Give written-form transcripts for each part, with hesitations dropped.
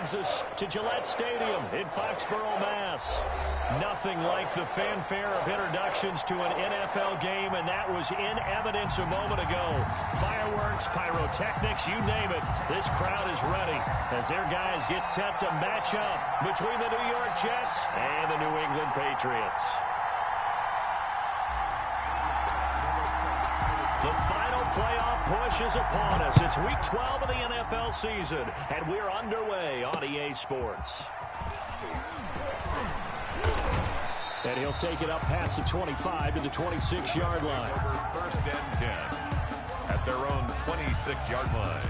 brings us to Gillette Stadium in Foxborough, Mass. Nothing like the fanfare of introductions to an NFL game, and that was in evidence a moment ago. Fireworks, pyrotechnics, you name it. This crowd is ready as their guys get set to match up between the New York Jets and the New England Patriots. The final playoff push is upon us. It's Week 12 of the NFL season, and we're underway on EA Sports. And he'll take it up past the 25 to the 26-yard line. First and 10 at their own 26-yard line.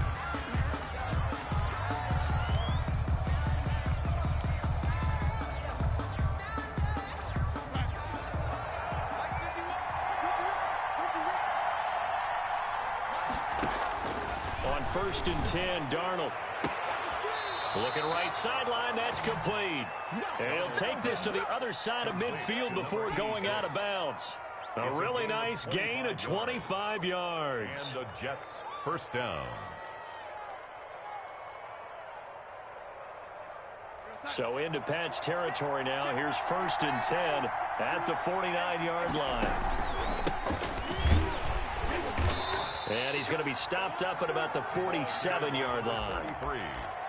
On first and 10, Darnold. Looking right sideline, that's complete. And he'll take this to the other side of midfield before going out of bounds. A really nice gain of 25 yards. And the Jets first down. So into Pat's territory now. Here's first and 10 at the 49-yard line. And he's going to be stopped up at about the 47-yard line.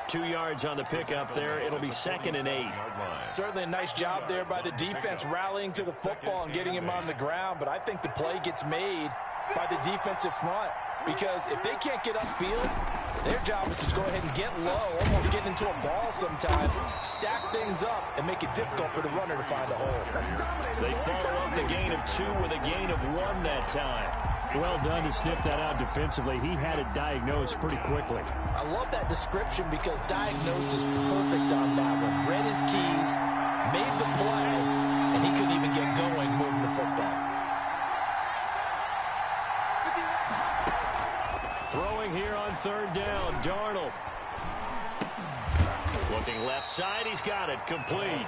2 yards on the pickup there. It'll be second and 8. Certainly a nice job there by the defense rallying to the football and getting him on the ground, but I think the play gets made by the defensive front because if they can't get upfield, their job is to go ahead and get low, almost get into a ball sometimes, stack things up, and make it difficult for the runner to find a hole. They follow up the gain of 2 with a gain of 1 that time. Well done to sniff that out defensively. He had it diagnosed pretty quickly. I love that description because diagnosed is perfect on that one. Read his keys, made the play, and he couldn't even get going moving the football. Throwing here on third down, Darnold. Looking left side, he's got it, complete.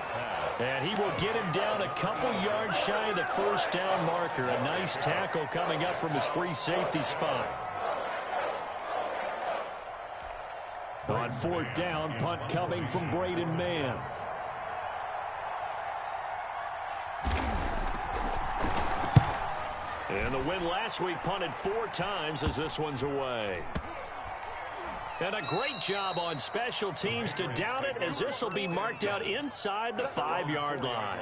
And he will get him down a couple yards shy of the first down marker. A nice tackle coming up from his free safety spot. On fourth down, punt coming from Braden Mann. And the win last week punted 4 times as this one's away. And a great job on special teams to down it as this will be marked out inside the 5-yard line.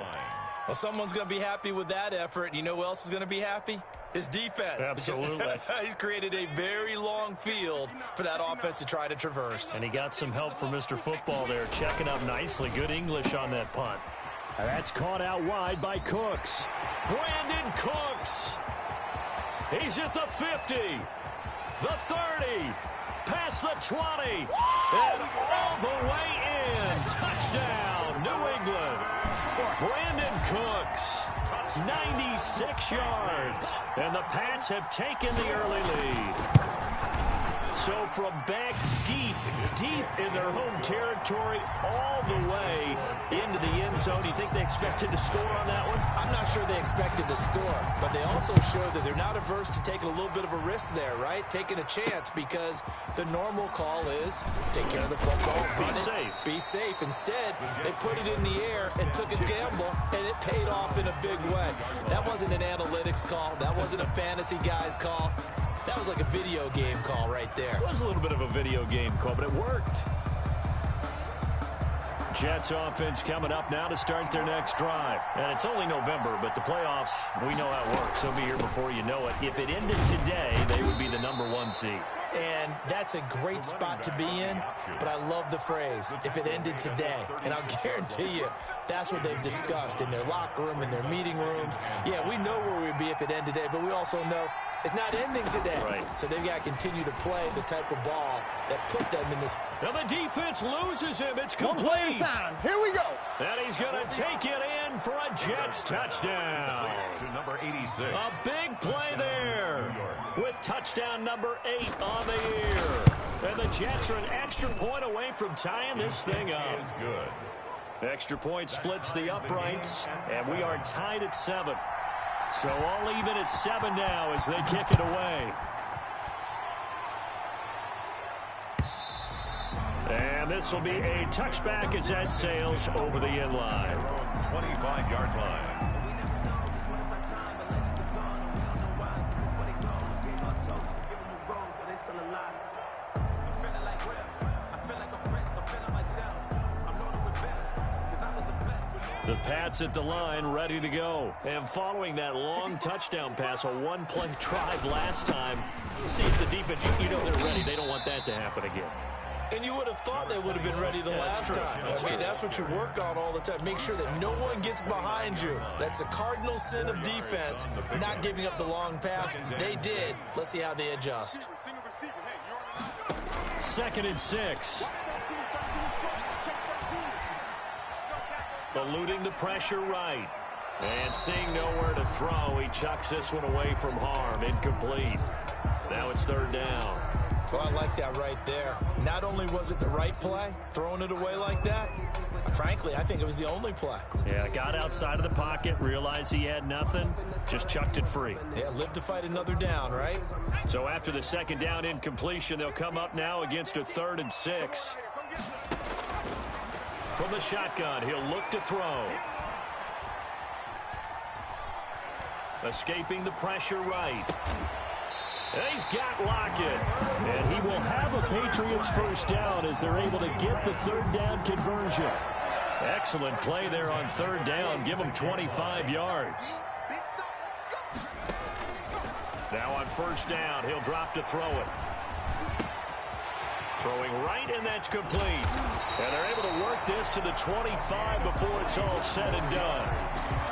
Well, someone's going to be happy with that effort. And you know who else is going to be happy? His defense. Absolutely. He's created a very long field for that offense to try to traverse. And he got some help from Mr. Football there, checking up nicely. Good English on that punt. And that's caught out wide by Cooks. Brandon Cooks. He's at the 50, the 30, past the 20, and all the way in. Touchdown, New England. Brandon Cooks, 96 yards. And the Pats have taken the early lead. So from back deep in their home territory all the way into the end zone, you think they expected to score on that one? I'm not sure they expected to score, but they also showed that they're not averse to taking a little bit of a risk there, right? Taking a chance because the normal call is take care of the football, Be safe. Be safe. Instead, they put it in the air and took a gamble, and it paid off in a big way. That wasn't an analytics call. That wasn't a fantasy guy's call. That was like a video game call right there. It was a little bit of a video game call, but it worked. Jets offense coming up now to start their next drive. And it's only November, but the playoffs, we know how it works. They'll be here before you know it. If it ended today, they would be the #1 seed. And that's a great spot to be in, but I love the phrase, if it ended today. And I'll guarantee you, that's what they've discussed in their locker room, in their meeting rooms. Yeah, we know where we'd be if it ended today, but we also know it's not ending today. Right. So they've got to continue to play the type of ball that put them in this. Now the defense loses him. It's complete. 1 play at a time. Here we go. And he's going to take it in for a Jets touchdown. To number 86. A big play there with touchdown number 8 on the year. And the Jets are an extra point away from tying this thing up. Is good. Extra point splits the uprights, and we are tied at 7. So all even at 7 now as they kick it away. And this will be a touchback as that sails over the end line. 25-yard line. The Pats at the line, ready to go. And following that long touchdown pass, a one-play drive last time, see if the defense, you know they're ready. They don't want that to happen again. And you would have thought they would have been ready the last time. That's what you work on all the time. Make sure that no one gets behind you. That's the cardinal sin of defense, not giving up the long pass. They did. Let's see how they adjust. 2nd and 6. Eluding the pressure right. And seeing nowhere to throw, he chucks this one away from harm. Incomplete. Now it's 3rd down. Well, I like that right there. Not only was it the right play, throwing it away like that, frankly, I think it was the only play. Yeah, got outside of the pocket, realized he had nothing, just chucked it free. Yeah, live to fight another down, right? So after the 2nd down incompletion, they'll come up now against a 3rd and 6. From the shotgun, he'll look to throw. Escaping the pressure right. And he's got Lockett. And he will have a Patriots 1st down as they're able to get the 3rd down conversion. Excellent play there on 3rd down. Give him 25 yards. Now on 1st down, he'll drop to throw it. Throwing right, and that's complete. And they're able to work this to the 25 before it's all said and done.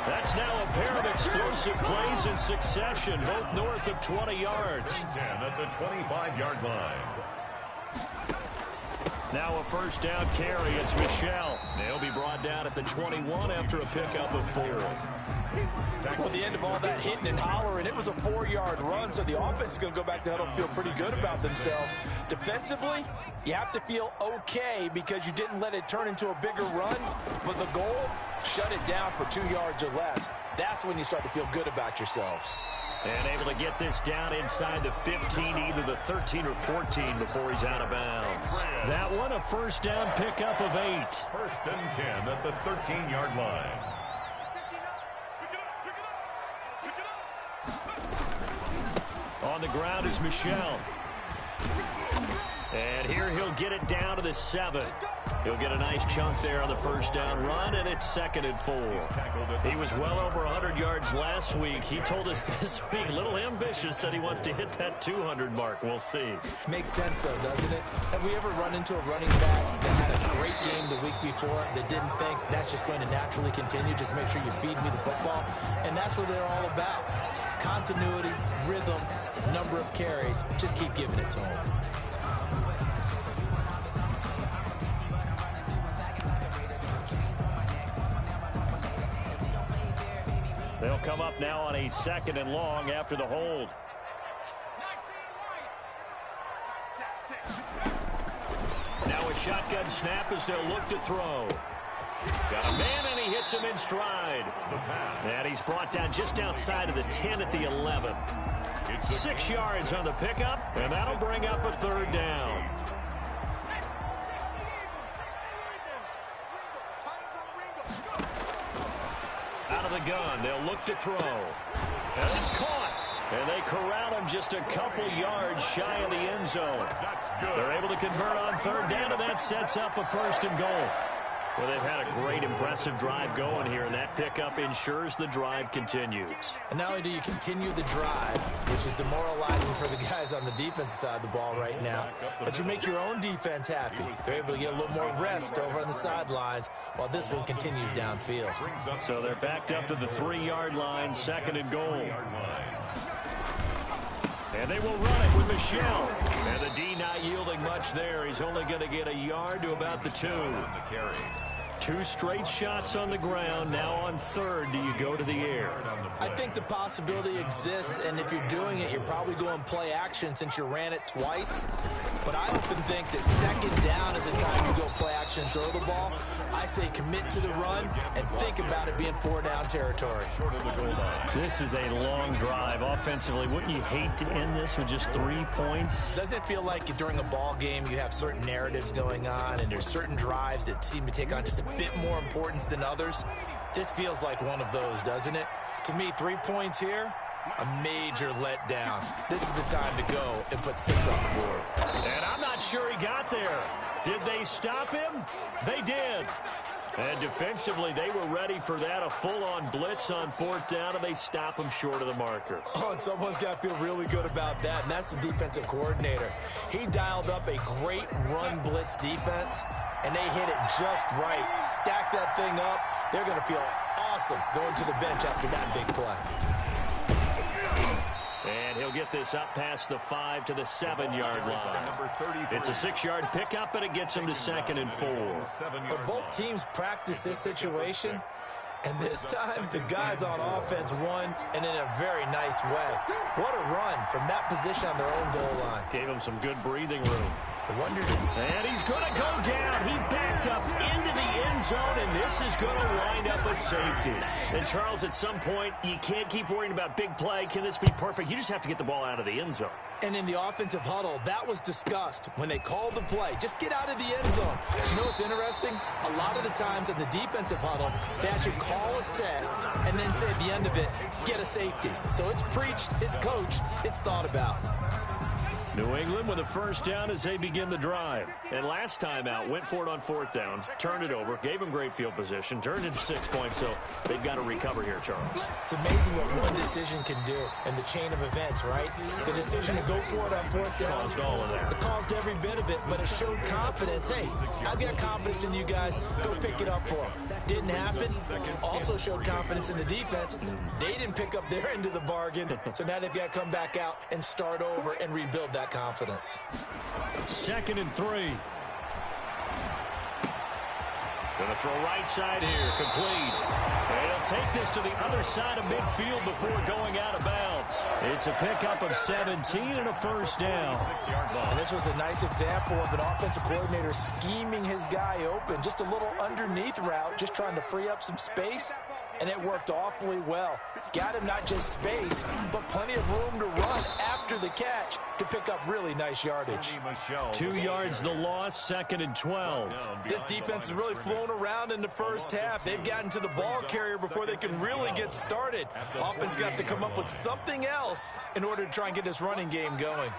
That's now a pair of explosive plays in succession, both north of 20 yards. 10 at the 25-yard line. Now a 1st down carry. It's Michel. They'll be brought down at the 21 after a pickup of 4. Well, at the end of all that hitting and hollering, it was a 4-yard run, so the offense is going to go back to huddle and feel pretty good about themselves. Defensively, you have to feel okay because you didn't let it turn into a bigger run, but the goal, shut it down for 2 yards or less. That's when you start to feel good about yourselves. And able to get this down inside the 15, either the 13 or 14 before he's out of bounds. That one, a 1st down pickup of 8. 1st and 10 at the 13-yard line. On the ground is Michel. And here he'll get it down to the 7. He'll get a nice chunk there on the 1st down run, and it's 2nd and 4. He was well over 100 yards last week. He told us this week, a little ambitious, said he wants to hit that 200 mark. We'll see. Makes sense, though, doesn't it? Have we ever run into a running back that had a great game the week before that didn't think that's just going to naturally continue? Just make sure you feed me the football. And that's what they're all about. Continuity, rhythm, number of carries. Just keep giving it to them. They'll come up now on a 2nd and long after the hold. Now a shotgun snap as they'll look to throw. Got a man, and he hits him in stride. And he's brought down just outside of the 10 at the 11. 6 yards on the pickup, and that'll bring up a 3rd down. Out of the gun, they'll look to throw. And it's caught. And they corral him just a couple yards shy of the end zone. They're able to convert on 3rd down, and that sets up a 1st and goal. Well, they've had a great, impressive drive going here, and that pickup ensures the drive continues. And not only do you continue the drive, which is demoralizing for the guys on the defensive side of the ball right now, but you make your own defense happy. They're able to get a little more rest over on the sidelines while this one continues downfield. So they're backed up to the 3-yard line, 2nd and goal. And they will run it with Michel. And the D not yielding much there. He's only going to get a yard to about the 2. 2 straight shots on the ground. Now on 3rd, do you go to the air? I think the possibility exists, and if you're doing it, you're probably going play action since you ran it twice. but I often think that second down is a time you go play action and throw the ball. I say commit to the run and think about it being 4-down territory. This is a long drive offensively. Wouldn't you hate to end this with just 3 points? Doesn't it feel like during a ball game you have certain narratives going on and there's certain drives that seem to take on just a bit more importance than others? This feels like one of those, doesn't it? To me, 3 points here, a major letdown. This is the time to go and put 6 on the board. And I'm not sure he got there. Did they stop him? They did. And defensively, they were ready for that, a full-on blitz on 4th down, and they stop him short of the marker. Oh, and someone's got to feel really good about that, and that's the defensive coordinator. He dialed up a great run blitz defense, and they hit it just right. Stack that thing up. They're going to feel awesome going to the bench after that big play. And he'll get this up past the 5 to the 7-yard line. It's a 6-yard pickup, and it gets him to 2nd and 4. But both teams practice this situation, and this time the guys on offense won, and in a very nice way. What a run from that position on their own goal line. Gave him some good breathing room. And he's going to go down. He backed up into the end zone, and this is going to wind up a safety. And, Charles, at some point, you can't keep worrying about big play. Can this be perfect? You just have to get the ball out of the end zone. And in the offensive huddle, that was discussed when they called the play. Just get out of the end zone. You know what's interesting? A lot of the times in the defensive huddle, they actually call a set and then say at the end of it, get a safety. So it's preached, it's coached, it's thought about. New England with a 1st down as they begin the drive. And last time out, went for it on 4th down, turned it over, gave them great field position, turned into 6 points, so they've got to recover here, Charles. It's amazing what one decision can do in the chain of events, right? The decision to go for it on 4th down. Caused all of that. It caused every bit of it, but it showed confidence. Hey, I've got confidence in you guys. Go pick it up for them. Didn't happen. Also showed confidence in the defense. They didn't pick up their end of the bargain, so now they've got to come back out and start over and rebuild that confidence. 2nd and 3. Gonna throw right side here, complete. And he'll take this to the other side of midfield before going out of bounds. It's a pickup of 17 and a 1st down. And this was a nice example of an offensive coordinator scheming his guy open. Just a little underneath route, just trying to free up some space. And it worked awfully well. Got him not just space, but plenty of room to run after the catch to pick up really nice yardage. 2 yards the loss, 2nd and 12. This defense has really flown around in the first half. They've gotten to the ball carrier before they can really get started. Offense got to come up with something else in order to try and get this running game going.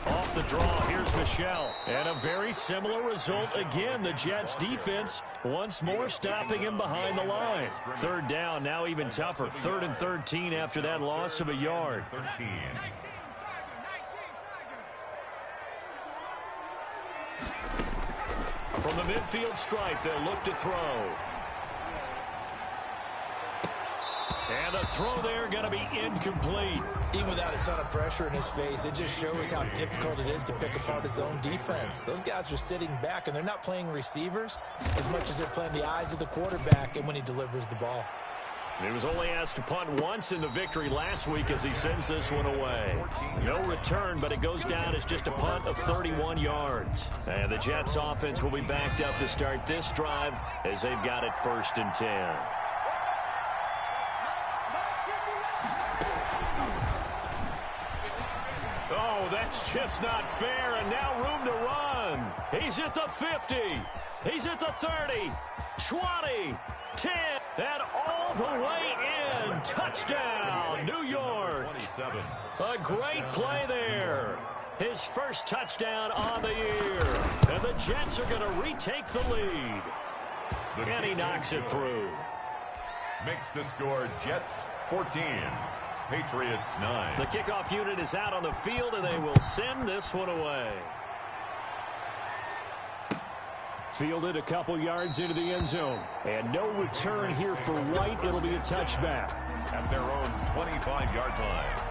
Off the draw, here's Michel. And a very similar result again. The Jets defense once more stopping him behind the line. 3rd down, now even tougher. 3rd and 13 after that loss of a yard. 13. From the midfield stripe, they'll look to throw. And the throw there going to be incomplete. Even without a ton of pressure in his face, it just shows how difficult it is to pick apart his own defense. Those guys are sitting back, and they're not playing receivers as much as they're playing the eyes of the quarterback and when he delivers the ball. He was only asked to punt once in the victory last week as he sends this one away. No return, but it goes down as just a punt of 31 yards. And the Jets offense will be backed up to start this drive as they've got it 1st and 10. Oh, that's just not fair, and now room to run. He's at the 50. He's at the 30, 20, 10, and all the way in. Touchdown, New York. 27. A great play there. His first touchdown on the year. And the Jets are going to retake the lead. And he knocks it through. Makes the score Jets 14. Patriots 9. The kickoff unit is out on the field, and they will send this one away. Fielded a couple yards into the end zone. And no return here for White. It'll be a touchback. At their own 25-yard line.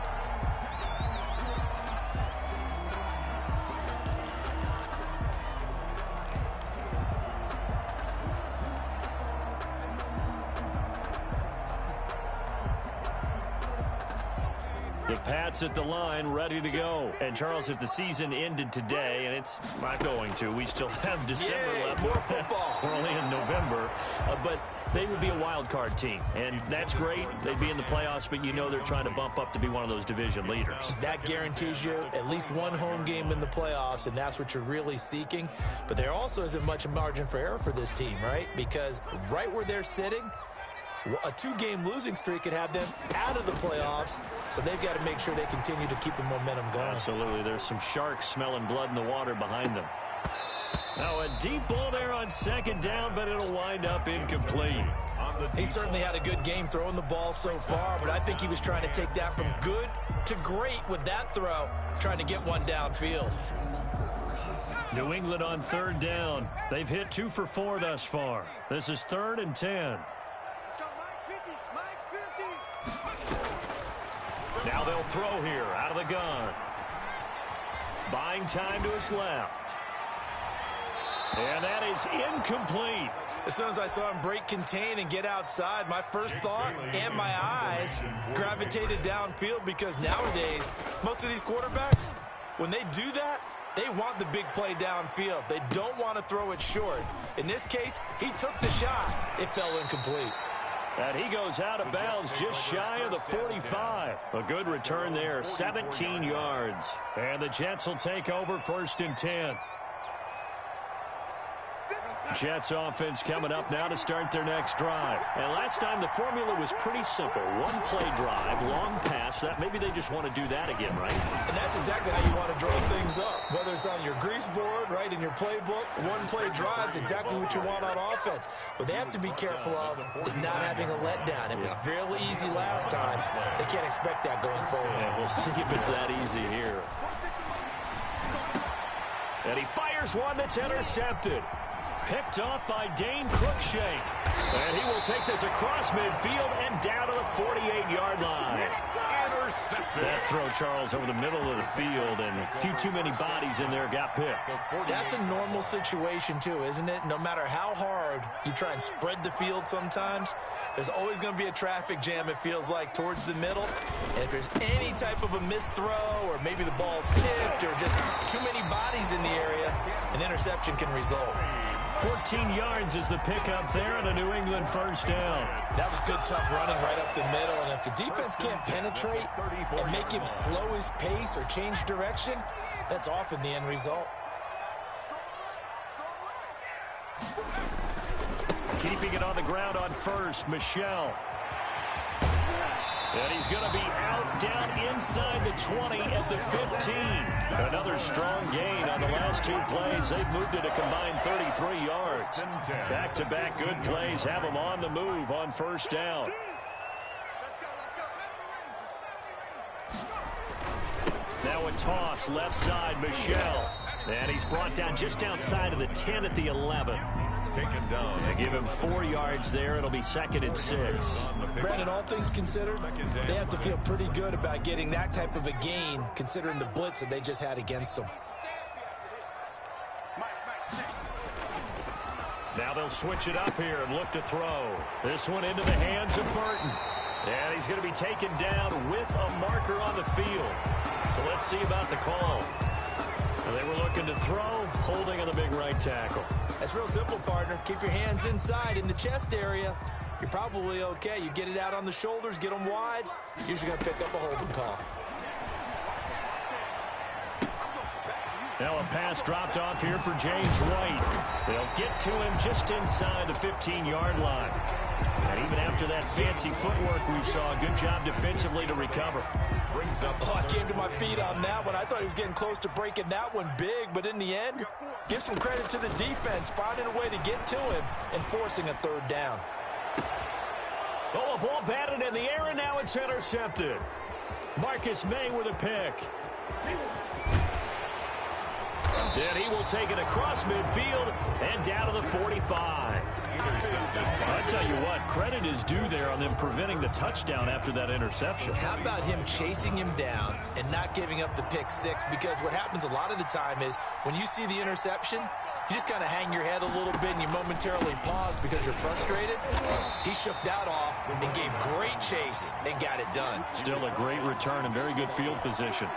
The Pats at the line, ready to go. And, Charles, if the season ended today, and it's not going to, we still have December left. More football. We're only in November. But they would be a wild card team, and that's great. They'd be in the playoffs, but you know they're trying to bump up to be one of those division leaders. That guarantees you at least one home game in the playoffs, and that's what you're really seeking. But there also isn't much margin for error for this team, right? Because right where they're sitting, a 2-game losing streak could have them out of the playoffs, so they've got to make sure they continue to keep the momentum going. Absolutely. There's some sharks smelling blood in the water behind them. Now a deep ball there on second down, but it'll wind up incomplete. He certainly had a good game throwing the ball so far, but I think he was trying to take that from good to great with that throw, trying to get one downfield. New England on third down. They've hit 2 for 4 thus far. This is 3rd and 10. Now they'll throw here out of the gun. Buying time to his left. And that is incomplete. As soon as I saw him break contain and get outside, my first thought and my eyes gravitated downfield, because nowadays, most of these quarterbacks, when they do that, they want the big play downfield. They don't want to throw it short. In this case, he took the shot. It fell incomplete. And he goes out of bounds just shy of the 45. A good return there, 17 yards. And the Jets will take over 1st and 10. Jets offense coming up now to start their next drive. And last time the formula was pretty simple. 1-play drive, long pass. That maybe they just want to do that again, right? And that's exactly how you want to draw things up. Whether it's on your grease board, right, in your playbook, 1-play drives exactly what you want on offense. What they have to be careful of is not having a letdown. It was fairly easy last time. They can't expect that going forward. Yeah, we'll see if it's that easy here. And he fires one that's intercepted. Picked off by Dane Cruikshank. And he will take this across midfield and down to the 48-yard line. That throw, Charles, over the middle of the field, and a few too many bodies in there got picked. That's a normal situation, too, isn't it? No matter how hard you try and spread the field sometimes, there's always going to be a traffic jam, it feels like, towards the middle. And if there's any type of a missed throw, or maybe the ball's tipped, or just too many bodies in the area, an interception can result. 14 yards is the pickup there on a New England first down. That was good, tough running right up the middle. And if the defense can't penetrate and make him slow his pace or change direction, that's often the end result. Keeping it on the ground on first, Michel. And he's going to be out down inside the 20 at the 15. Another strong gain on the last 2 plays. They've moved it a combined 33 yards. Back-to-back good plays have them on the move on first down. Now a toss left side, Michel. And he's brought down just outside of the 10 at the 11. Taken down. They give him 4 yards there. It'll be 2nd and 6. Brandon, all things considered, they have to feel pretty good about getting that type of a gain, considering the blitz that they just had against them. Now they'll switch it up here and look to throw. This one into the hands of Burton. And he's going to be taken down with a marker on the field. So let's see about the call. They were looking to throw, holding on the big right tackle. That's real simple, partner. Keep your hands inside in the chest area. You're probably okay. You get it out on the shoulders, get them wide. Usually going to pick up a holding call. Now a pass dropped off here for James White. They'll get to him just inside the 15-yard line. And even after that fancy footwork we saw, good job defensively to recover. I came to my feet on that one. I thought he was getting close to breaking that one big, but in the end, give some credit to the defense, finding a way to get to him and forcing a 3rd down. Oh, a ball batted in the air, and now it's intercepted. Marcus May with a pick. And he will take it across midfield and down to the 45. I tell you what, credit is due there on them preventing the touchdown after that interception. How about him chasing him down and not giving up the pick 6? Because what happens a lot of the time is when you see the interception, you just kind of hang your head a little bit and you momentarily pause because you're frustrated. He shook that off and gave great chase and got it done. Still a great return and very good field position.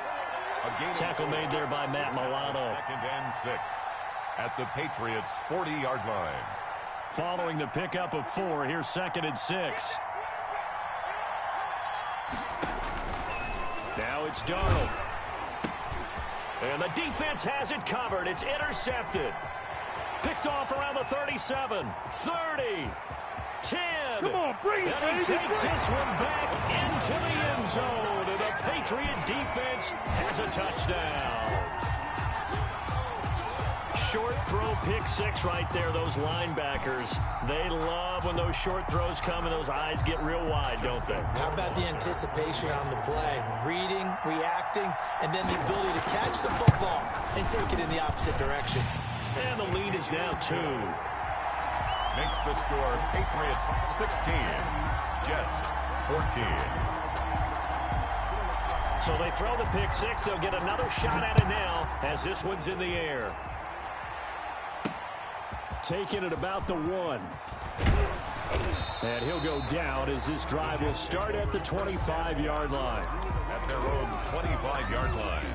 Tackle made there by Matt Milano. 2nd and 6 at the Patriots' 40-yard line. Following the pickup of 4, here's 2nd and 6. Now it's Darnold. And the defense has it covered. It's intercepted. Picked off around the 37, 30, 10. Come on, bring it, and he takes this one back into the end zone. And the Patriot defense has a touchdown. Short throw, pick 6 right there. Those linebackers, they love when those short throws come and those eyes get real wide, don't they? How about the anticipation on the play? Reading, reacting, and then the ability to catch the football and take it in the opposite direction. And the lead is now 2. Makes the score Patriots 16, Jets 14. So they throw the pick 6. They'll get another shot at it now as this one's in the air. Taking it about the 1. And he'll go down as this drive will start at the 25-yard line. At their own 25-yard line.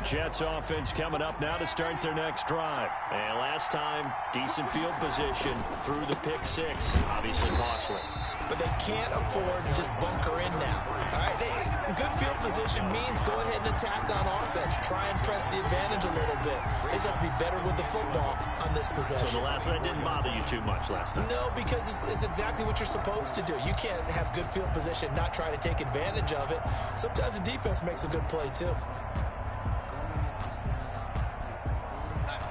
Jets offense coming up now to start their next drive. And last time, decent field position through the pick 6. Obviously costly. But they can't afford to just bunker in now. All right, good field position means go ahead and attack on offense. Try and press the advantage a little bit. They just have to be better with the football on this possession. So the last one didn't bother you too much last time? No, because it's exactly what you're supposed to do. You can't have good field position, not try to take advantage of it. Sometimes the defense makes a good play, too.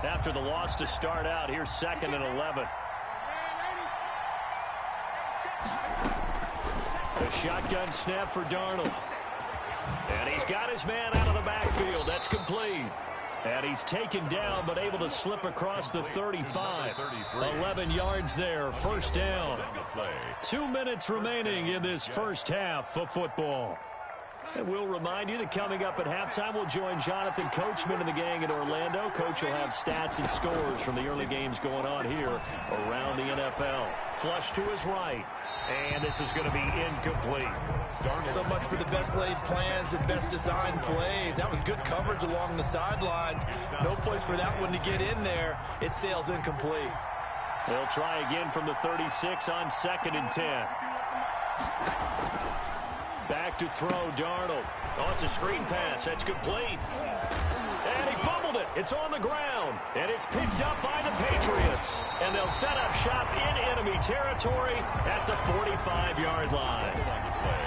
After the loss to start out, here's 2nd and 11. The shotgun snap for Darnold. And he's got his man out of the backfield. That's complete. And he's taken down but able to slip across the 35. 11 yards there. First down. 2 minutes remaining in this first half of football. And we'll remind you that coming up at halftime, we'll join Jonathan Coachman and the gang in Orlando. Coach will have stats and scores from the early games going on here around the NFL. Flush to his right. And this is going to be incomplete. So much for the best laid plans and best designed plays. That was good coverage along the sidelines. No place for that one to get in there. It sails incomplete. They'll try again from the 36 on 2nd and 10. Back to throw, Darnold. Oh, it's a screen pass. That's complete. And he fumbled it. It's on the ground. And it's picked up by the Patriots. And they'll set up shop in enemy territory at the 45-yard line.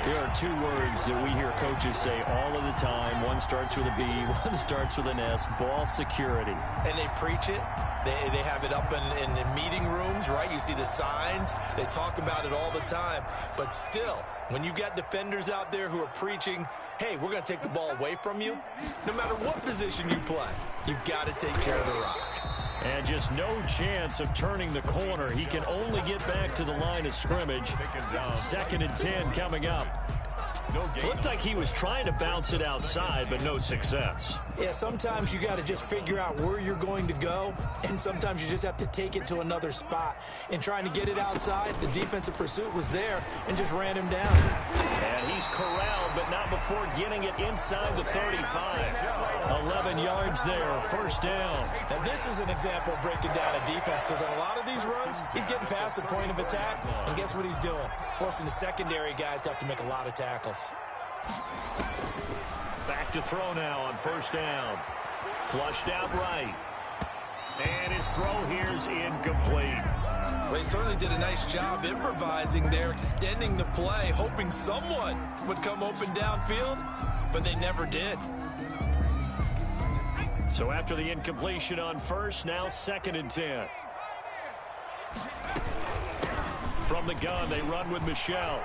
There are 2 words that we hear coaches say all of the time. One starts with a B, one starts with an S. Ball security. And they preach it. They have it up in meeting rooms, right? You see the signs. They talk about it all the time. But still, when you've got defenders out there who are preaching, hey, we're going to take the ball away from you, no matter what position you play, you've got to take care of the rock. And just no chance of turning the corner. He can only get back to the line of scrimmage. 2nd and 10 coming up. Looked like he was trying to bounce it outside, but no success. Yeah, sometimes you got to just figure out where you're going to go, and sometimes you just have to take it to another spot. In trying to get it outside, the defensive pursuit was there and just ran him down. And he's corralled, but not before getting it inside the 35. 11 yards there, first down. Now, this is an example of breaking down a defense, because on a lot of these runs, he's getting past the point of attack, and guess what he's doing? Forcing the secondary guys to have to make a lot of tackles. Back to throw now on first down. Flushed out right. And his throw here's incomplete. Well, he certainly did a nice job improvising there, extending the play, hoping someone would come open downfield, but they never did. So after the incompletion on first, now 2nd and 10. From the gun, they run with Michel.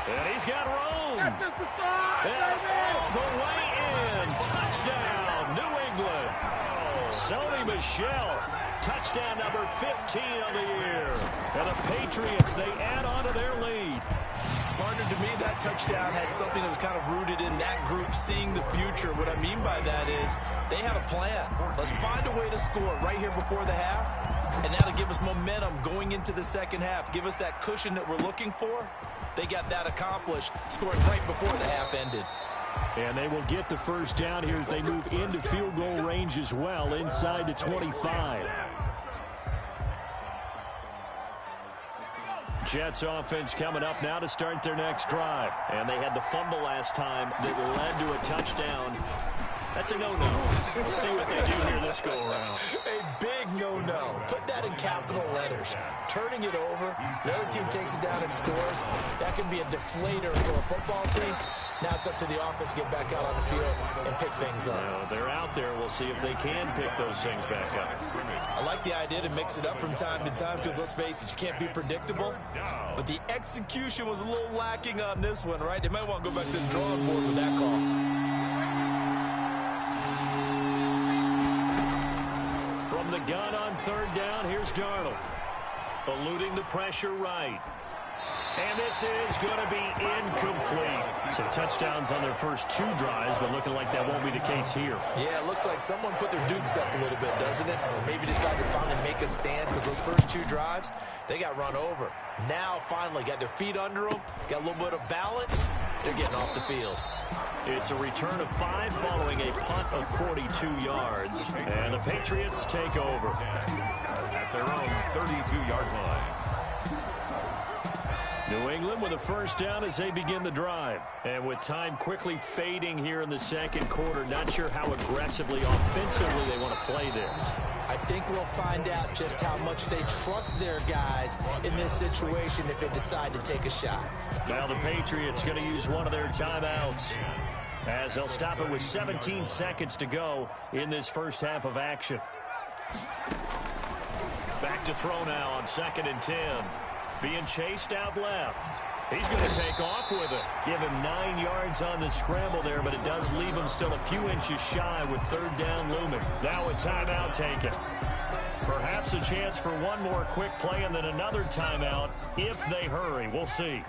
And he's got room. That's just the start, all the way in. Touchdown, New England. Sony Michel. Touchdown number 15 of the year. And the Patriots, they add on to their lead. Partner, to me, that touchdown had something that was kind of rooted in that group seeing the future. What I mean by that is they had a plan. Let's find a way to score right here before the half, and that'll give us momentum going into the second half. Give us that cushion that we're looking for. They got that accomplished, scoring right before the half ended. And they will get the first down here as they move into field goal range as well, inside the 25. Jets offense coming up now to start their next drive. And they had the fumble last time that led to a touchdown. That's a no-no. We'll see what they do here this go-around. A big no-no. Put that in capital letters. Turning it over, the other team takes it down and scores. That can be a deflator for a football team. Now it's up to the offense to get back out on the field and pick things up. Well, they're out there. We'll see if they can pick those things back up. I like the idea to mix it up from time to time because, let's face it, you can't be predictable. But the execution was a little lacking on this one, right? They might want to go back to the drawing board with that call. From the gun on third down, here's Darnold. Eluding the pressure right. And this is going to be incomplete. So touchdowns on their first two drives, but looking like that won't be the case here. Yeah, it looks like someone put their dukes up a little bit, doesn't it? Or maybe decided to finally make a stand because those first two drives, they got run over. Now, finally, got their feet under them, got a little bit of balance. They're getting off the field. It's a return of 5 following a punt of 42 yards. And the Patriots take over. At their own 32-yard line. New England with a first down as they begin the drive. And with time quickly fading here in the second quarter, not sure how aggressively, offensively they want to play this. I think we'll find out just how much they trust their guys in this situation if they decide to take a shot. Now the Patriots going to use one of their timeouts as they'll stop it with 17 seconds to go in this first half of action. Back to throw now on 2nd and 10. Being chased out left. He's going to take off with it. Give him 9 yards on the scramble there, but it does leave him still a few inches shy with third down looming. Now a timeout taken. Perhaps a chance for one more quick play and then another timeout if they hurry. We'll see.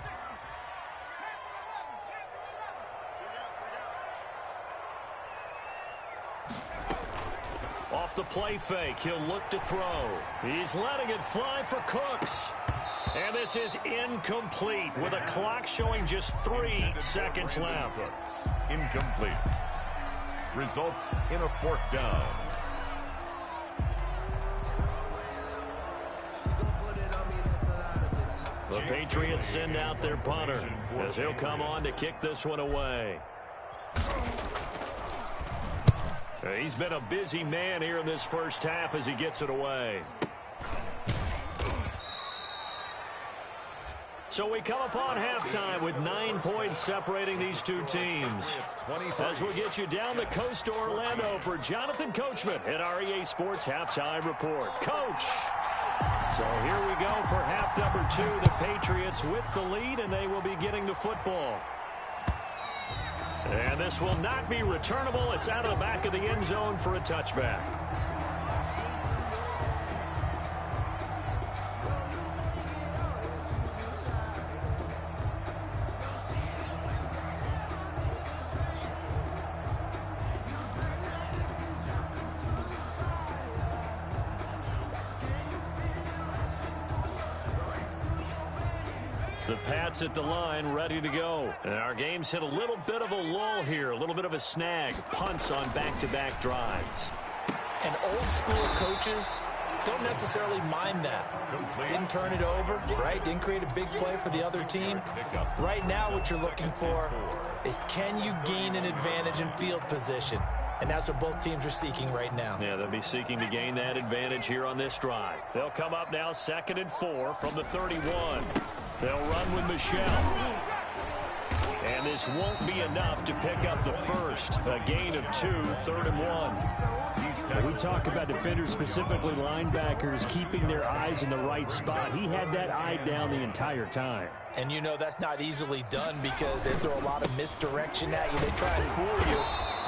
Off the play fake, he'll look to throw. He's letting it fly for Cooks. And this is incomplete with a clock showing just 3 seconds left. Incomplete. Results in a 4th down. The Patriots send out their punter as he'll come on to kick this one away. He's been a busy man here in this first half as he gets it away. So we come upon halftime with 9 points separating these two teams. As we'll get you down the coast to Orlando for Jonathan Coachman at our EA Sports Halftime Report. Coach! So here we go for half number 2. The Patriots with the lead, and they will be getting the football. And this will not be returnable. It's out of the back of the end zone for a touchback. The Pats at the line, ready to go. And our game's hit a little bit of a lull here, a little bit of a snag. Punts on back-to-back drives. And old-school coaches don't necessarily mind that. Didn't turn it over, right? Didn't create a big play for the other team. Right now what you're looking for is, can you gain an advantage in field position? And that's what both teams are seeking right now. Yeah, they'll be seeking to gain that advantage here on this drive. They'll come up now 2nd and 4 from the 31. They'll run with Michel. And this won't be enough to pick up the first. A gain of 2, 3rd and 1. We talk about defenders, specifically linebackers, keeping their eyes in the right spot. He had that eye down the entire time. And you know that's not easily done because they throw a lot of misdirection at you. They try and fool you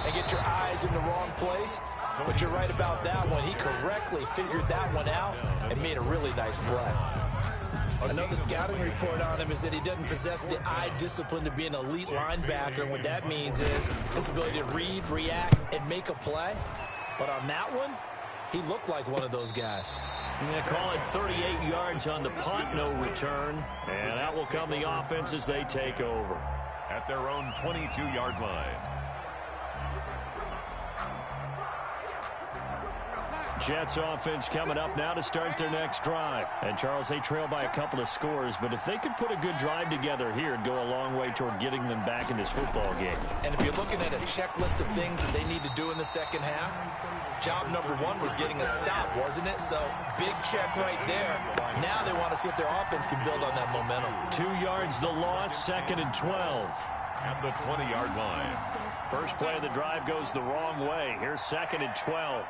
and get your eyes in the wrong place. But you're right about that one. He correctly figured that one out and made a really nice play. I know the scouting report on him is that he doesn't possess the eye discipline to be an elite linebacker, and what that means is his ability to read, react, and make a play. But on that one, he looked like one of those guys. Yeah, call it 38 yards on the punt, no return. And out will come the offense as they take over. At their own 22-yard line. Jets offense coming up now to start their next drive. And, Charles, they trail by a couple of scores, but if they could put a good drive together here, it'd go a long way toward getting them back in this football game. And if you're looking at a checklist of things that they need to do in the second half, job number one was getting a stop, wasn't it? So, big check right there. Now they want to see if their offense can build on that momentum. 2 yards the loss, 2nd and 12. At the 20-yard line. First play of the drive goes the wrong way. Here's 2nd and 12.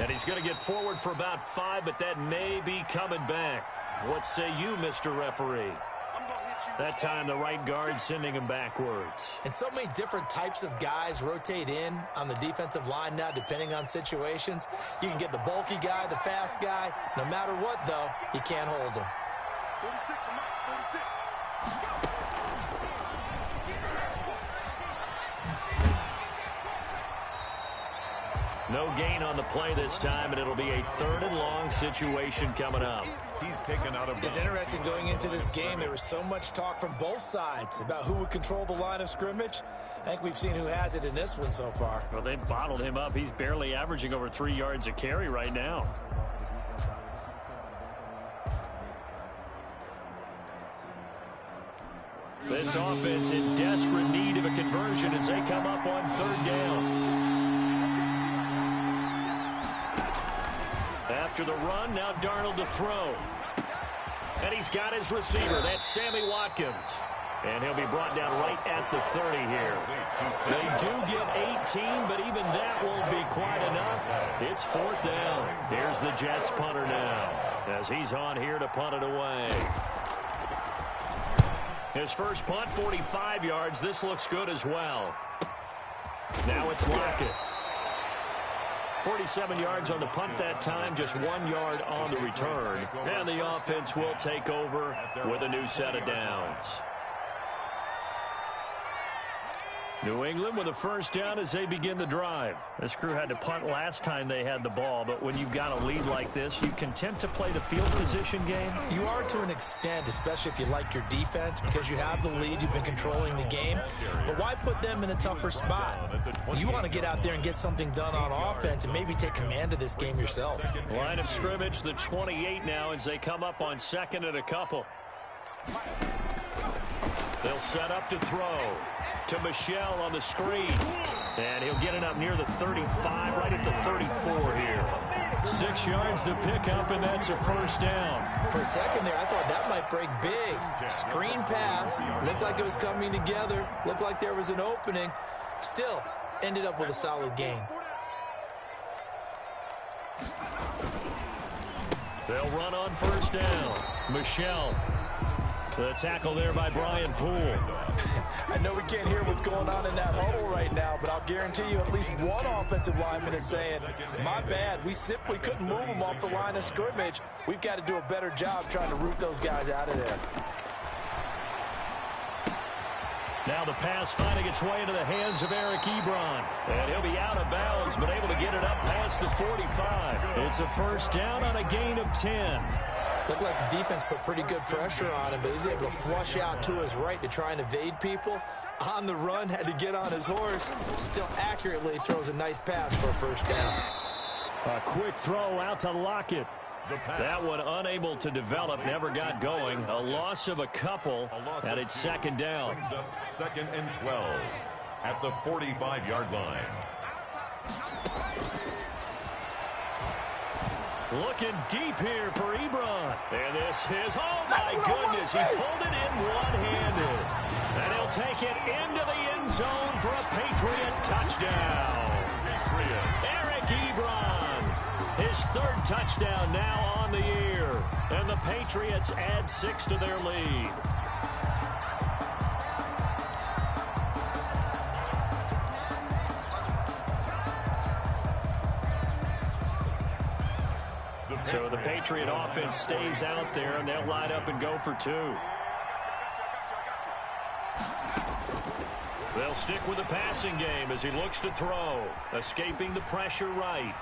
And he's going to get forward for about 5, but that may be coming back. What say you, Mr. Referee? That time the right guard sending him backwards. And so many different types of guys rotate in on the defensive line now depending on situations. You can get the bulky guy, the fast guy. No matter what, though, you can't hold him. 46, come on, 46. No gain on the play this time, and it'll be a 3rd and long situation coming up. He's taken out of bounds. It's interesting going into this game. There was so much talk from both sides about who would control the line of scrimmage. I think we've seen who has it in this one so far. Well, they bottled him up. He's barely averaging over 3 yards a carry right now. This offense in desperate need of a conversion as they come up on 3rd down. After the run, now Darnold to throw. And he's got his receiver. That's Sammy Watkins. And he'll be brought down right at the 30 here. They do get 18, but even that won't be quite enough. It's 4th down. Here's the Jets punter now as he's on here to punt it away. His first punt, 45 yards. This looks good as well. Now it's Lockett. 47 yards on the punt that time, just 1 yard on the return. And the offense will take over with a new set of downs. New England with a first down as they begin the drive. This crew had to punt last time they had the ball, but when you've got a lead like this, you content to play the field position game? You are to an extent, especially if you like your defense, because you have the lead, you've been controlling the game. But why put them in a tougher spot? You want to get out there and get something done on offense and maybe take command of this game yourself. Line of scrimmage, the 28 now as they come up on 2nd and a couple. They'll set up to throw to Michelle on the screen. And he'll get it up near the 35, right at the 34 here. 6 yards to pick up, and that's a first down. For a second there, I thought that might break big. Screen pass. Looked like it was coming together. Looked like there was an opening. Still, ended up with a solid gain. They'll run on first down. Michelle. The tackle there by Brian Poole. I know we can't hear what's going on in that huddle right now, but I'll guarantee you at least one offensive lineman is saying, my bad, we simply couldn't move them off the line of scrimmage. We've got to do a better job trying to root those guys out of there. Now the pass finding its way into the hands of Eric Ebron. And he'll be out of bounds, but able to get it up past the 45. It's a first down on a gain of 10. Looked like the defense put pretty good pressure on him, but he's able to flush out to his right to try and evade people. On the run, had to get on his horse. Still accurately throws a nice pass for a first down. A quick throw out to Lockett. That one unable to develop, never got going. A loss of a couple, and it's 2nd down. 2nd and 12 at the 45-yard line. Looking deep here for Ebron. And this is, oh my goodness, he pulled it in one-handed. And he'll take it into the end zone for a Patriot touchdown. Eric Ebron, his 3rd touchdown now on the year. And the Patriots add 6 to their lead. So the Patriot offense stays out there, and they'll line up and go for 2. They'll stick with the passing game as he looks to throw. Escaping the pressure right.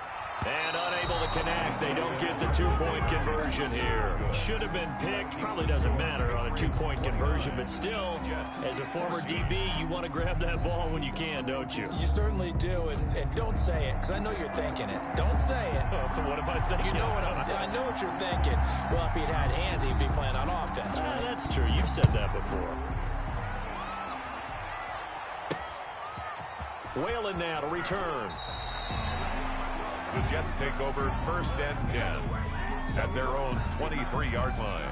And unable to connect. They don't get the 2-point conversion here. Should have been picked. Probably doesn't matter on a 2-point conversion, but still, as a former DB, you want to grab that ball when you can, don't you? You certainly do, and don't say it, because I know you're thinking it. Don't say it. What am I thinking? You know I know what you're thinking. Well, if he'd had hands, he'd be playing on offense, right? That's true. You've said that before. Whalen now to return. The Jets take over 1st and 10 at their own 23-yard line.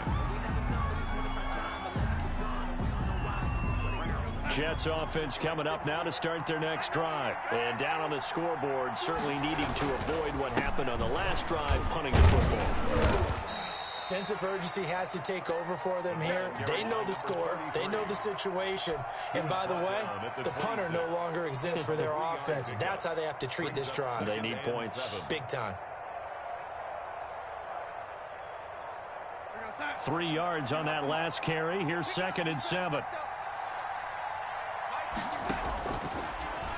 Jets offense coming up now to start their next drive. And down on the scoreboard, certainly needing to avoid what happened on the last drive, punting the football. Sense of urgency has to take over for them here. They know the score. They know the situation. And by the way, the punter no longer exists for their offense. And that's how they have to treat this drive. They need points. Big time. 3 yards on that last carry. Here's 2nd and 7.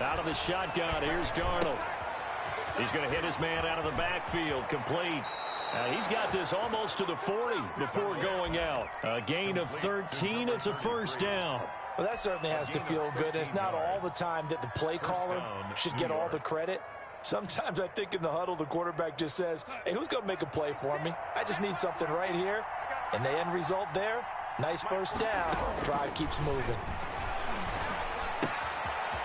Out of the shotgun, here's Darnold. He's going to hit his man out of the backfield, complete. He's got this almost to the 40 before going out. A gain of 13, it's a 1st down. Well, that certainly has to feel good. And it's not all the time that the play caller should get all the credit. Sometimes I think in the huddle, the quarterback just says, hey, who's going to make a play for me? I just need something right here. And the end result there, nice 1st down. Drive keeps moving.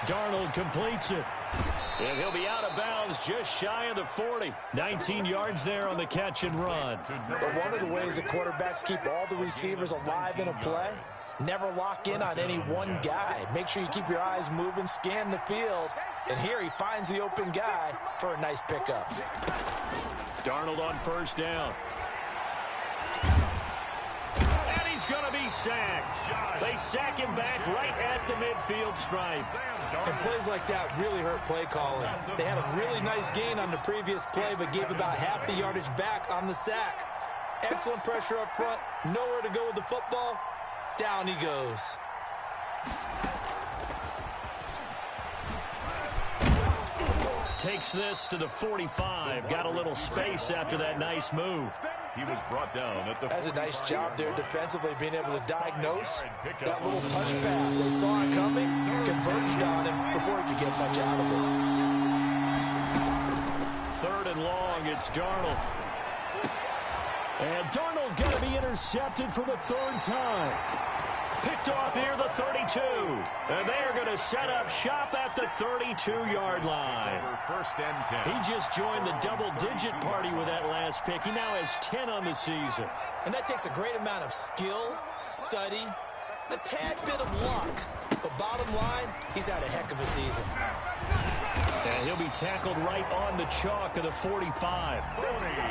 Darnold completes it. And he'll be out of bounds just shy of the 40. 19 yards there on the catch and run. But one of the ways the quarterbacks keep all the receivers alive in a play, never lock in on any one guy. Make sure you keep your eyes moving, scan the field. And here he finds the open guy for a nice pickup. Darnold on 1st down. And he's going to be sacked. They sack him back right at the midfield stripe. And plays like that really hurt play calling. They had a really nice gain on the previous play, but gave about half the yardage back on the sack. Excellent pressure up front. Nowhere to go with the football. Down he goes. Takes this to the 45. Got a little space after that nice move. He was brought down at the. That's a nice job there defensively, being able to diagnose that little touch pass. They saw it coming, converged on him before he could get much out of it. 3rd and long, it's Darnold. And Darnold going to be intercepted for the 3rd time. Picked off here, the 32. And they are going to set up shop at the 32-yard line. 1st and 10. He just joined the double-digit party with that last pick. He now has 10 on the season. And that takes a great amount of skill, study, a tad bit of luck. But bottom line, he's had a heck of a season. And he'll be tackled right on the chalk of the 45.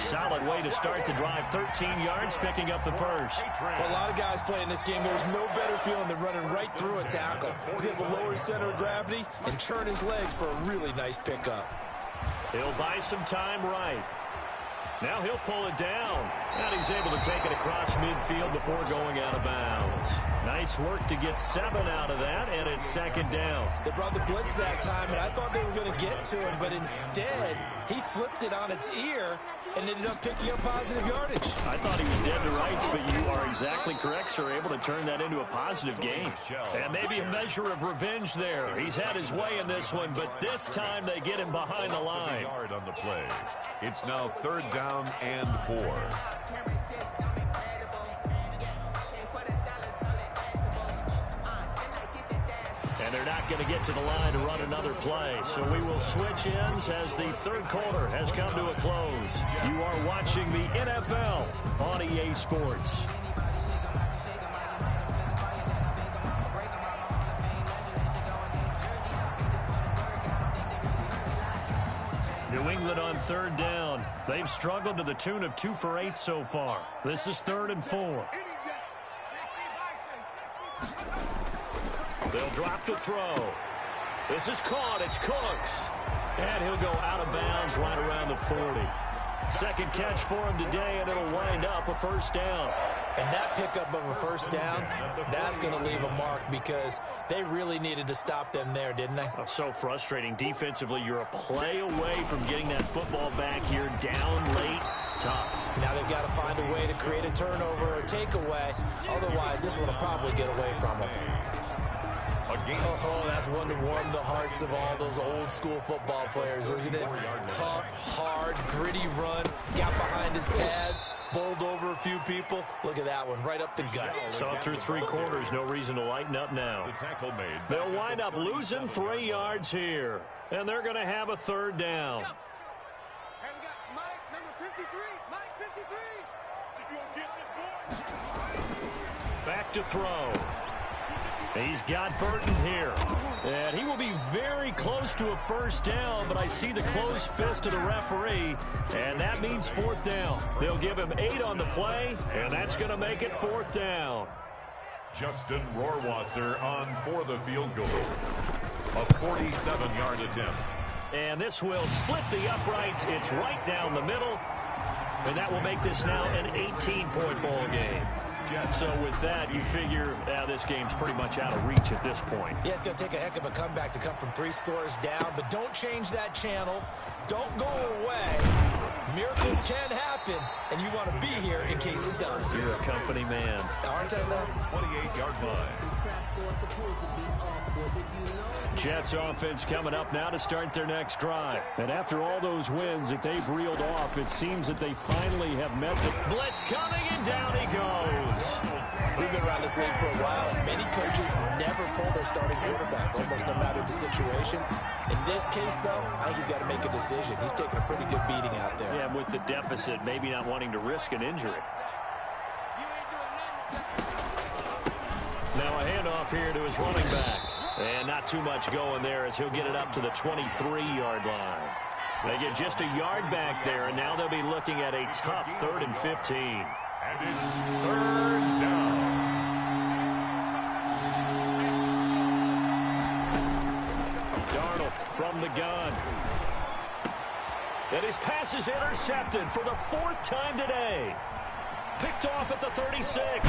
Solid way to start the drive. 13 yards, picking up the 1st. For a lot of guys playing this game, there's no better feeling than running right through a tackle. He's able to lower his center of gravity and churn his legs for a really nice pickup. He'll buy some time right. Now he'll pull it down. And he's able to take it across midfield before going out of bounds. Nice work to get 7 out of that, and it's 2nd down. They brought the blitz that time, and I thought they were going to get to him, but instead, he flipped it on its ear and ended up picking up positive yardage. I thought he was dead to rights, but you are exactly correct, sir. Able to turn that into a positive gain. And maybe a measure of revenge there. He's had his way in this one, but this time they get him behind the line. Yard on the play. It's now 3rd down and 4. And they're not going to get to the line to run another play. So we will switch ends as the 3rd quarter has come to a close. You are watching the NFL on EA Sports. New England on 3rd down. They've struggled to the tune of 2 for 8 so far. This is 3rd and 4. They'll drop to throw. This is caught. It's Cooks. And he'll go out of bounds right around the 40. Second catch for him today, and it'll wind up a first down. And that pickup of a first down, that's going to leave a mark because they really needed to stop them there, didn't they? Oh, so frustrating. Defensively, you're a play away from getting that football back here, down late, tough. Now they've got to find a way to create a turnover or takeaway. Otherwise, this one will probably get away from them. Oh, that's one to warm the hearts of all those old-school football players, isn't it? Tough, hard, gritty run, got behind his pads, bowled over a few people. Look at that one, right up the gut. Saw through 3 quarters, no reason to lighten up now. They'll wind up losing 3 yards here, and they're going to have a third down. Hey, we got Mike, number 53. Mike, 53. Back to throw. He's got Burton here. And he will be very close to a first down, but I see the closed fist of the referee, and that means 4th down. They'll give him 8 on the play, and that's going to make it 4th down. Justin Rohrwasser on for the field goal. A 47-yard attempt. And this will split the uprights. It's right down the middle, and that will make this now an 18-point ball game. So with that, you figure this game's pretty much out of reach at this point. Yeah, it's going to take a heck of a comeback to come from 3 scores down, but don't change that channel. Don't go away. Miracles can happen, and you want to be here in case it does. You're a company man. Aren't I, though? 28-yard line. Jets offense coming up now to start their next drive. And after all those wins that they've reeled off, it seems that they finally have met the blitz coming, and down he goes. We've been around this league for a while, and many coaches never pull their starting quarterback, almost no matter the situation. In this case, though, I think he's got to make a decision. He's taking a pretty good beating out there. Yeah, with the deficit, maybe not wanting to risk an injury. Now a handoff here to his running back. And not too much going there as he'll get it up to the 23-yard line. They get just a yard back there, and now they'll be looking at a tough 3rd and 15. And it's 3rd down. Darnold from the gun. And his pass is intercepted for the 4th time today. Picked off at the 36.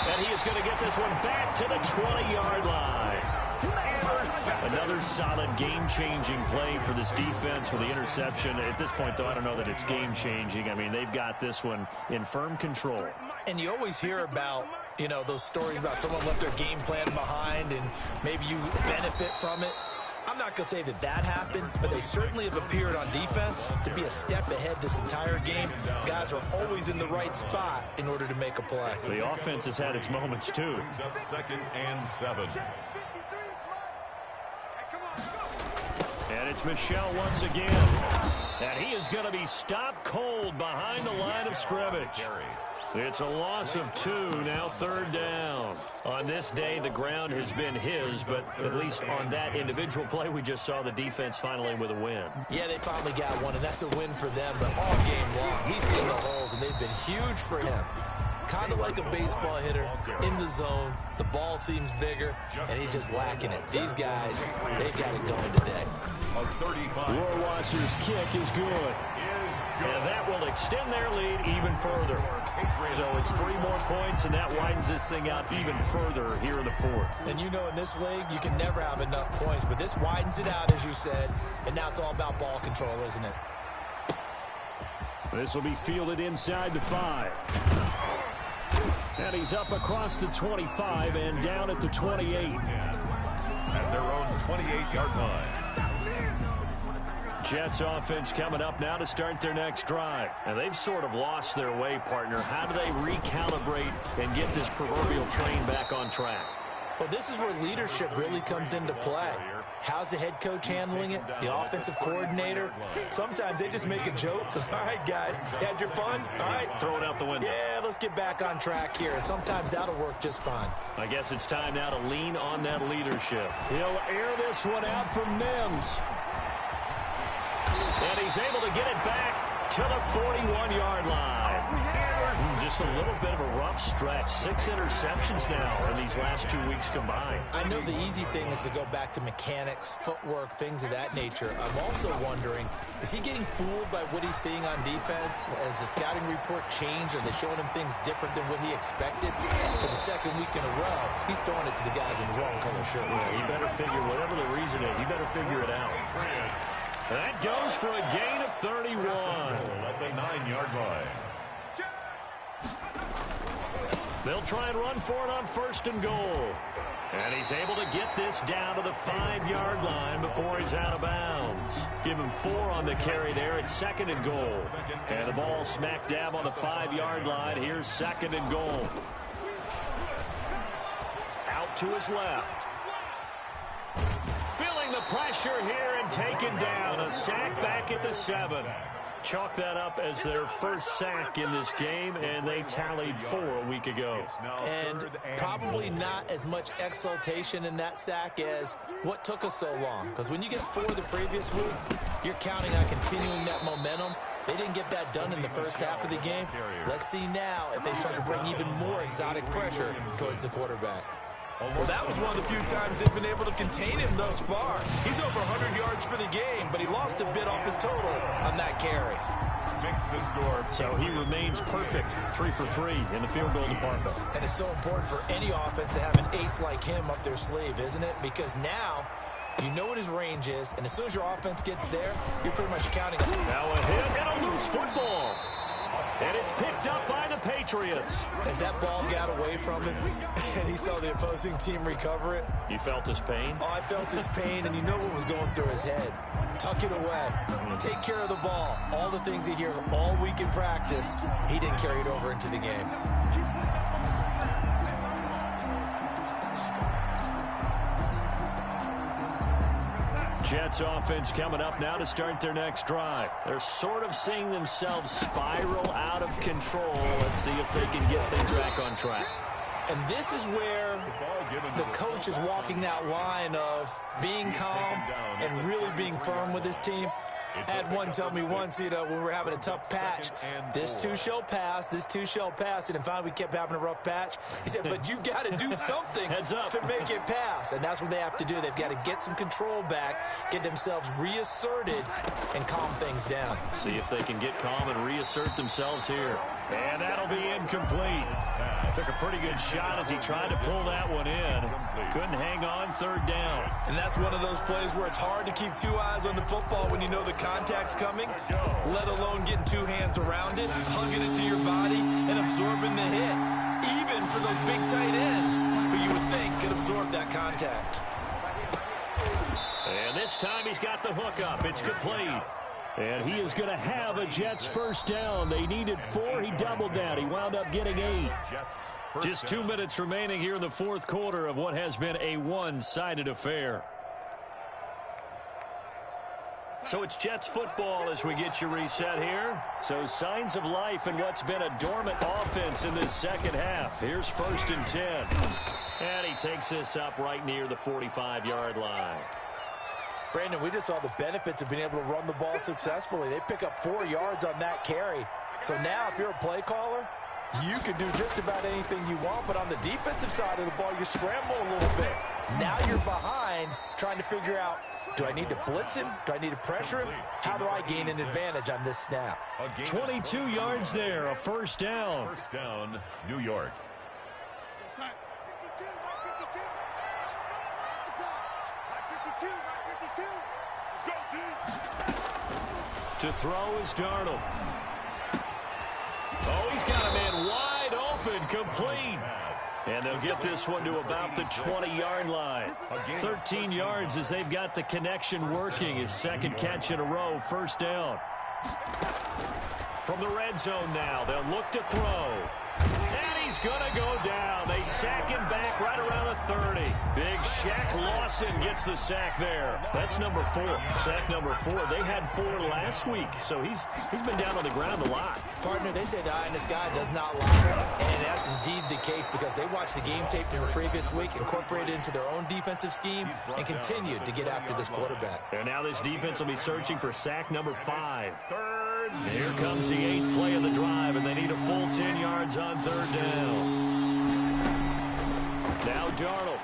And he is going to get this one back to the 20-yard line. Another solid game-changing play for this defense with the interception. At this point, though, I don't know that it's game-changing. I mean, they've got this one in firm control. And you always hear about, you know, those stories about someone left their game plan behind and maybe you benefit from it. I'm not going to say that that happened, but they certainly have appeared on defense to be a step ahead this entire game. Guys are always in the right spot in order to make a play. The offense has had its moments, too. Brings up 2nd and 7. And it's Michel once again. And he is going to be stopped cold behind the line of scrimmage. It's a loss of 2, now 3rd down. On this day, the ground has been his, but at least on that individual play, we just saw the defense finally with a win. Yeah, they finally got one, and that's a win for them, but all game long, he's seen the holes, and they've been huge for him. Kind of like a baseball hitter in the zone. The ball seems bigger, and he's just whacking it. These guys, they've got it going today. A 35. Rohrwasser's kick is good. And that will extend their lead even further. So it's 3 more points, and that widens this thing out even further here in the 4th. And you know, in this league, you can never have enough points, but this widens it out, as you said, and now it's all about ball control, isn't it? This will be fielded inside the 5. And he's up across the 25 and down at the 28. At their own 28-yard line. Jets offense coming up now to start their next drive. And they've sort of lost their way, partner. How do they recalibrate and get this proverbial train back on track? Well, this is where leadership really comes into play. How's the head coach handling it? The offensive coordinator? Sometimes they just make a joke. All right, guys, had your fun? All right. Throw it out the window. Yeah, let's get back on track here. And sometimes that'll work just fine. I guess it's time now to lean on that leadership. He'll air this one out for Mims. And he's able to get it back to the 41-yard line. just a little bit of a rough stretch. 6 interceptions now in these last 2 weeks combined. I know the easy thing is to go back to mechanics, footwork, things of that nature. I'm also wondering, is he getting fooled by what he's seeing on defense? Has the scouting report changed? Are they showing him things different than what he expected? For the second week in a row, he's throwing it to the guys in the wrong color shirt. Yeah, he better figure, whatever the reason is, he better figure it out. That goes for a gain of 31. At the 9-yard line. They'll try and run for it on 1st and goal. And he's able to get this down to the 5-yard line before he's out of bounds. Give him 4 on the carry there at 2nd and goal. And the ball smack dab on the 5-yard line. Here's 2nd and goal. Out to his left. Feeling the pressure here and taken down. A sack back at the 7. Chalk that up as their first sack in this game, and they tallied 4 a week ago. And probably not as much exultation in that sack as what took us so long. Because when you get 4 the previous week, you're counting on continuing that momentum. They didn't get that done in the first half of the game. Let's see now if they start to bring even more exotic pressure towards the quarterback. Well, that was one of the few times they've been able to contain him thus far. He's over 100 yards for the game, but he lost a bit off his total on that carry. Makes the score. So he remains perfect, 3 for 3 in the field goal department. And it's so important for any offense to have an ace like him up their sleeve, isn't it? Because now you know what his range is, and as soon as your offense gets there, you're pretty much counting on it. Now a hit and a loose football. And it's picked up by the Patriots. As that ball got away from him and he saw the opposing team recover it. You felt his pain? Oh, I felt his pain, and you know what was going through his head. Tuck it away. Take care of the ball. All the things he hears all week in practice, he didn't carry it over into the game. Jets offense coming up now to start their next drive. They're sort of seeing themselves spiral out of control. Let's see if they can get things back on track. And this is where the coach is walking that line of being calm and really being firm with his team. I had one tell me once, when we were having a tough patch, this too shall pass, this too shall pass. And finally we kept having a rough patch. He said, but you've got to do something to make it pass. And that's what they have to do. They've got to get some control back, get themselves reasserted, and calm things down. See if they can get calm and reassert themselves here. And that'll be incomplete. Took a pretty good shot as he tried to pull that one in. Couldn't hang on, 3rd down. And that's one of those plays where it's hard to keep 2 eyes on the football when you know the contact's coming, let alone getting 2 hands around it, hugging it to your body, and absorbing the hit. Even for those big tight ends who you would think could absorb that contact. And this time he's got the hook up. It's complete. And he is going to have a Jets first down. They needed 4. He doubled that. He wound up getting 8. Just 2 minutes remaining here in the 4th quarter of what has been a one-sided affair. So it's Jets football as we get you reset here. So signs of life in what's been a dormant offense in this second half. Here's 1st and 10. And he takes this up right near the 45-yard line. Brandon, we just saw the benefits of being able to run the ball successfully. They pick up 4 yards on that carry. So now if you're a play caller, you can do just about anything you want. But on the defensive side of the ball, you scramble a little bit. Now you're behind trying to figure out, do I need to blitz him? Do I need to pressure him? How do I gain an advantage on this snap? 22 yards there, a 1st down. 1st down, New York. To throw is Darnold. Oh, he's got a man wide open, complete. And they'll get this one to about the 20-yard line. 13 yards as they've got the connection working. His 2nd catch in a row, 1st down. From the red zone now, they'll look to throw. And he's going to go down. They sack him back right around the 30. Big Shaq Lawson gets the sack there. That's number 4. Sack number 4. They had 4 last week, so he's been down on the ground a lot. Partner, they say the eye in the sky does not lie. And that's indeed the case because they watched the game tape from the previous week, incorporated it into their own defensive scheme, and continued to get after this quarterback. And now this defense will be searching for sack number 5. 3rd covered. Here comes the 8th play of the drive, and they need a full 10 yards on 3rd down. Now Darnold.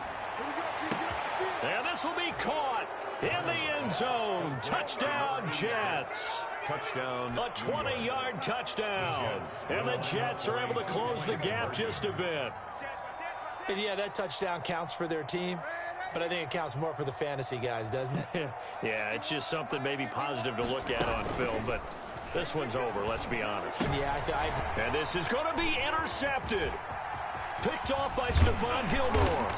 And this will be caught in the end zone. Touchdown, Jets. Touchdown. A 20-yard touchdown. And the Jets are able to close the gap just a bit. And yeah, that touchdown counts for their team, but I think it counts more for the fantasy guys, doesn't it? Yeah, it's just something maybe positive to look at on film, but this one's over, let's be honest. Yeah, and this is going to be intercepted. Picked off by Stephon Gilmore.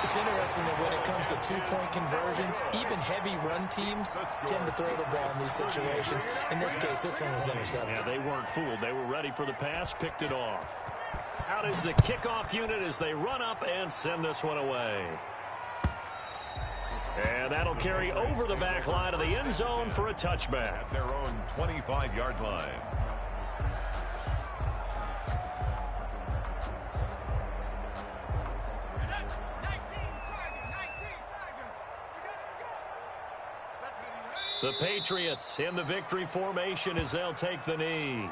It's interesting that when it comes to two-point conversions, even heavy run teams tend to throw the ball in these situations. In this case, this one was intercepted. Yeah, they weren't fooled. They were ready for the pass, picked it off. Out is the kickoff unit as they run up and send this one away. And that'll carry over the back line of the end zone for a touchback. At their own 25-yard line. The Patriots in the victory formation as they'll take the knee.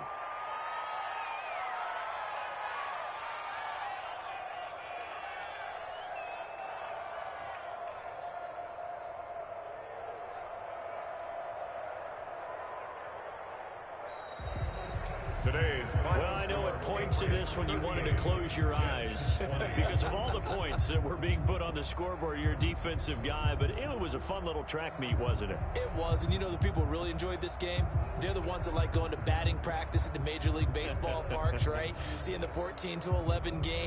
Well, I know at points in this when you wanted to close your eyes because of all the points that were being put on the scoreboard. You're a defensive guy, but it was a fun little track meet, wasn't it? It was, and you know the people who really enjoyed this game? They're the ones that like going to batting practice at the Major League Baseball parks, right? Seeing the 14-11 game.